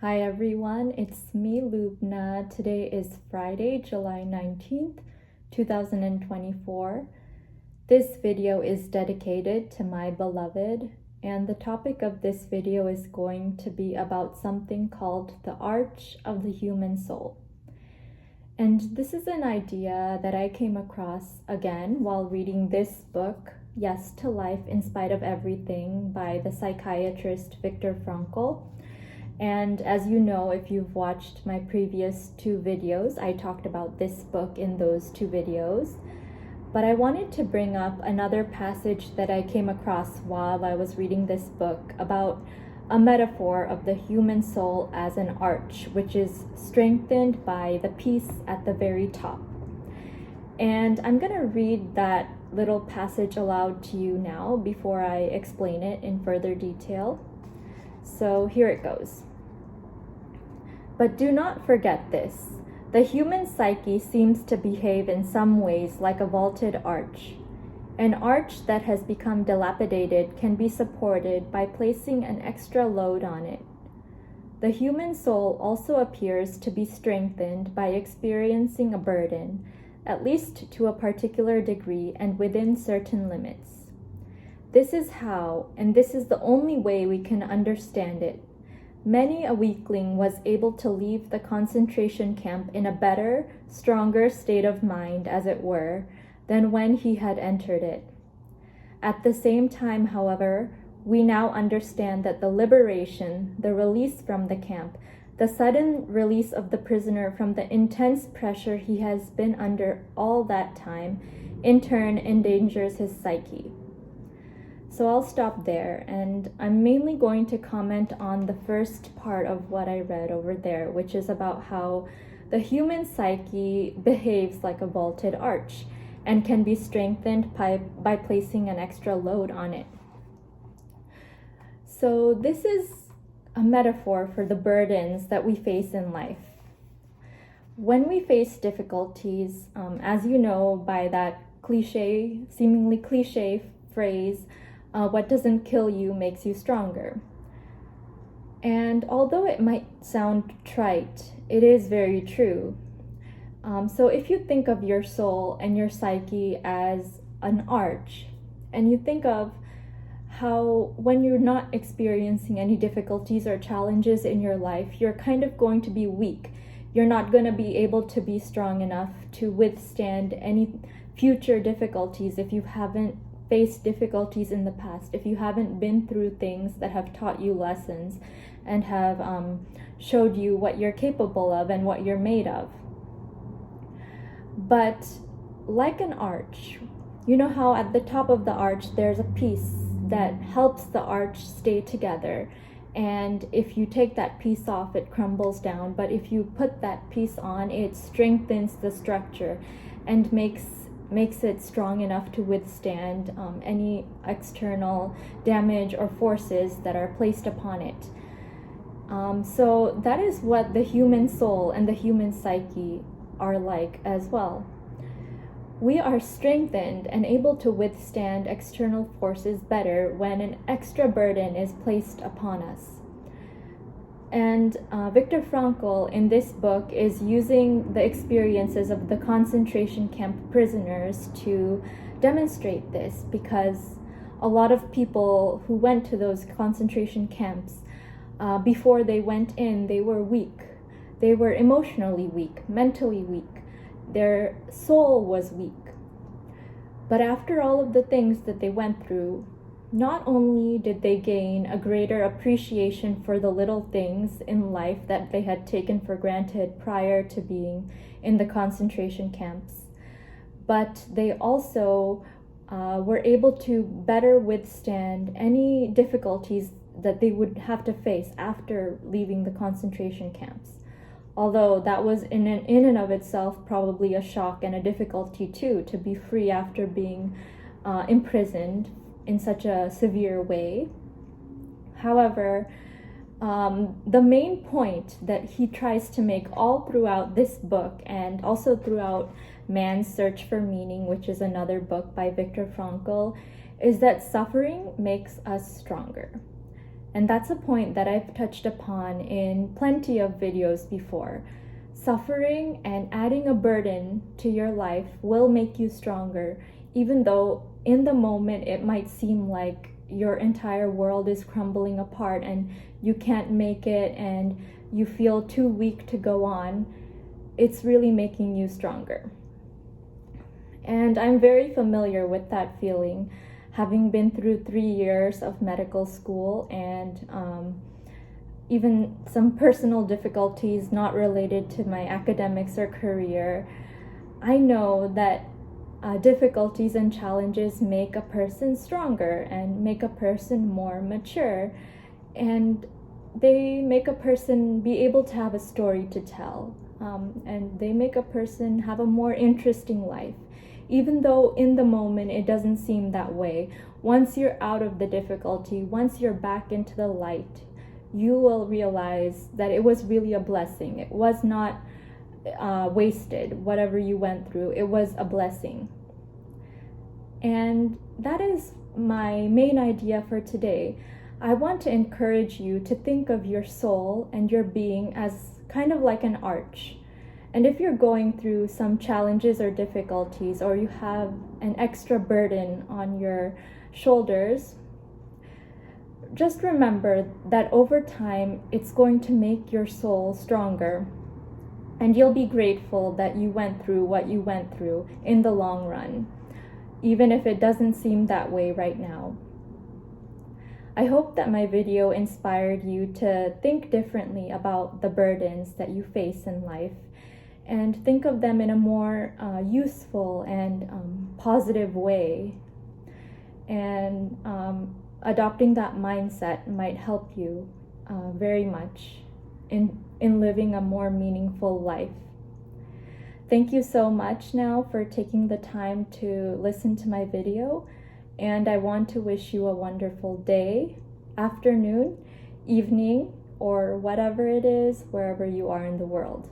Hi everyone, it's me, Lubna. Today is Friday, July 19th, 2024. This video is dedicated to my beloved, and the topic of this video is going to be about something called the arch of the human soul. And this is an idea that I came across again while reading this book, Yes to Life in Spite of Everything by the psychiatrist Viktor Frankl. And as you know, if you've watched my previous two videos, I talked about this book in those two videos. But I wanted to bring up another passage that I came across while I was reading this book about a metaphor of the human soul as an arch, which is strengthened by the piece at the very top. And I'm going to read that little passage aloud to you now before I explain it in further detail. So here it goes. But do not forget this. The human psyche seems to behave in some ways like a vaulted arch. An arch that has become dilapidated can be supported by placing an extra load on it. The human soul also appears to be strengthened by experiencing a burden, at least to a particular degree and within certain limits. This is how, and this is the only way we can understand it. Many a weakling was able to leave the concentration camp in a better, stronger state of mind, as it were, than when he had entered it. At the same time, however, we now understand that the liberation, the release from the camp, the sudden release of the prisoner from the intense pressure he has been under all that time, in turn endangers his psyche. So I'll stop there, and I'm mainly going to comment on the first part of what I read over there, which is about how the human psyche behaves like a vaulted arch and can be strengthened by placing an extra load on it. So this is a metaphor for the burdens that we face in life. When we face difficulties, as you know by that seemingly cliche phrase, what doesn't kill you makes you stronger. And although it might sound trite, it is very true. So if you think of your soul and your psyche as an arch, and you think of how when you're not experiencing any difficulties or challenges in your life, you're kind of going to be weak. You're not going to be able to be strong enough to withstand any future difficulties if you haven't faced difficulties in the past, if you haven't been through things that have taught you lessons and have showed you what you're capable of and what you're made of. But like an arch, you know how at the top of the arch there's a piece that helps the arch stay together, and if you take that piece off it crumbles down, but if you put that piece on, it strengthens the structure and makes it strong enough to withstand any external damage or forces that are placed upon it. So that is what the human soul and the human psyche are like as well. We are strengthened and able to withstand external forces better when an extra burden is placed upon us. And Viktor Frankl in this book is using the experiences of the concentration camp prisoners to demonstrate this, because a lot of people who went to those concentration camps, before they went in, they were weak. They were emotionally weak, mentally weak. Their soul was weak. But after all of the things that they went through, not only did they gain a greater appreciation for the little things in life that they had taken for granted prior to being in the concentration camps, but they also were able to better withstand any difficulties that they would have to face after leaving the concentration camps. Although that was in and of itself probably a shock and a difficulty too, to be free after being imprisoned in such a severe way. However, the main point that he tries to make all throughout this book, and also throughout Man's Search for Meaning, which is another book by Viktor Frankl, is that suffering makes us stronger. And that's a point that I've touched upon in plenty of videos before. Suffering and adding a burden to your life will make you stronger, even though in the moment it might seem like your entire world is crumbling apart and you can't make it and you feel too weak to go on. It's really making you stronger. And I'm very familiar with that feeling, having been through 3 years of medical school and even some personal difficulties not related to my academics or career. I know that difficulties and challenges make a person stronger and make a person more mature, and they make a person be able to have a story to tell, and they make a person have a more interesting life. Even though in the moment it doesn't seem that way, once you're out of the difficulty, once you're back into the light, you will realize that it was really a blessing. It was not wasted, whatever you went through. It was a blessing. And that is my main idea for today. I want to encourage you to think of your soul and your being as kind of like an arch. And if you're going through some challenges or difficulties, or you have an extra burden on your shoulders, just remember that over time, it's going to make your soul stronger. And you'll be grateful that you went through what you went through in the long run, even if it doesn't seem that way right now. I hope that my video inspired you to think differently about the burdens that you face in life, and think of them in a more useful and positive way. And adopting that mindset might help you very much in living a more meaningful life. Thank you so much now for taking the time to listen to my video, and I want to wish you a wonderful day, afternoon, evening, or whatever it is, wherever you are in the world.